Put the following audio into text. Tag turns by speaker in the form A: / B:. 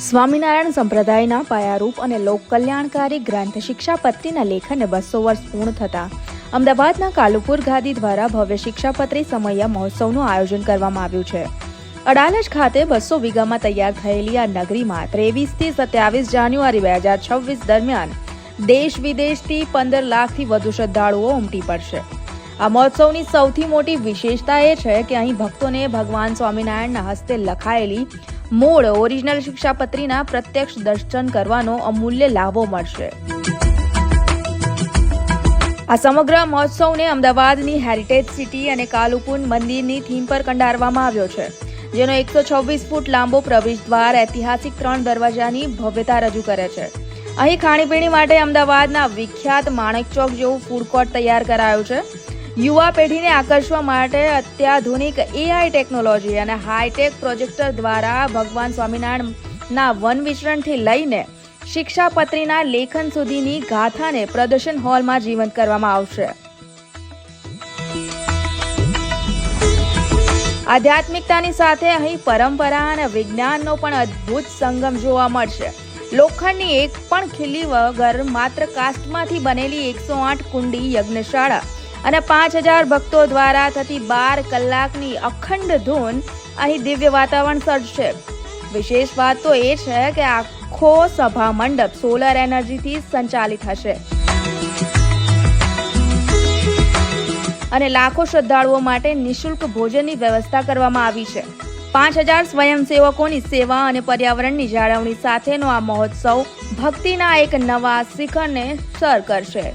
A: સ્વામિનારાયણ સંપ્રદાયના પાયારૂપ અને લોકકલ્યાણકારી ગ્રંથ શિક્ષાપત્રીના લેખનને 200 વર્ષ પૂર્ણ થતાં અમદાવાદના કાલુપુર ગાદી દ્વારા ભવ્ય શિક્ષાપત્રી સમૈયા મહોત્સવનું આયોજન કરવામાં આવ્યું છે. અડાલજ ખાતે 200 વીઘામાં તૈયાર થયેલી આ નગરીમાં 23 થી 27 જાન્યુઆરી 2026 દરમિયાન દેશ વિદેશથી 15 લાખથી વધુ શ્રદ્ધાળુઓ ઉમટી પડશે. આ મહોત્સવની સૌથી મોટી વિશેષતા એ છે કે અહીં ભક્તોને ભગવાન સ્વામિનારાયણના હસ્તે લખાયેલી મૂળ ઓરિજિનલ શિક્ષાપત્રીના પ્રત્યક્ષ દર્શન કરવાનો અમૂલ્ય લાભો મળશે. આ સમગ્ર મહોત્સવને અમદાવાદની હેરિટેજ સિટી અને કાલુપુર મંદિરની થીમ પર કંડારવામાં આવ્યો છે, જેનો 126 ફૂટ લાંબો પ્રવેશદ્વાર ઐતિહાસિક 3 દરવાજાની ભવ્યતા રજૂ કરે છે. અહીં ખાણીપીણી માટે અમદાવાદના વિખ્યાત માણેક ચોક જેવું ફૂડ કોર્ટ તૈયાર કરાયું છે. યુવા પેઢીને આકર્ષવા માટે અત્યાધુનિક AI ટેકનોલોજી અને હાઈટેક પ્રોજેક્ટર દ્વારા ભગવાન સ્વામિનારાયણના વન વિચરણથી લઈને શિક્ષાપત્રીના લેખન સુધીની ગાથાને પ્રદર્શન હોલમાં જીવંત કરવામાં આવશે. આધ્યાત્મિકતાની સાથે અહીં પરંપરા અને વિજ્ઞાનનો પણ અદ્ભુત સંગમ જોવા મળશે. લોખંડની એક પણ ખીલી વગર માત્ર કાસ્ટમાંથી બનેલી 108 કુંડી યજ્ઞશાળા અને 5000 ભક્તો દ્વારા થતી 12 કલાકની અખંડ ધૂન અહીં દિવ્ય વાતાવરણ સર્જશે. વિશેષ વાત તો એ છે કે આખો સભા મંડપ સોલર એનર્જીથી સંચાલિત હશે અને લાખો શ્રદ્ધાળુઓ માટે નિઃશુલ્ક ભોજનની વ્યવસ્થા કરવામાં આવી છે. 5000 સ્વયંસેવકોની સેવા અને પર્યાવરણની જાળવણી સાથેનો આ મહોત્સવ ભક્તિના એક નવા શિખરને સર કરશે.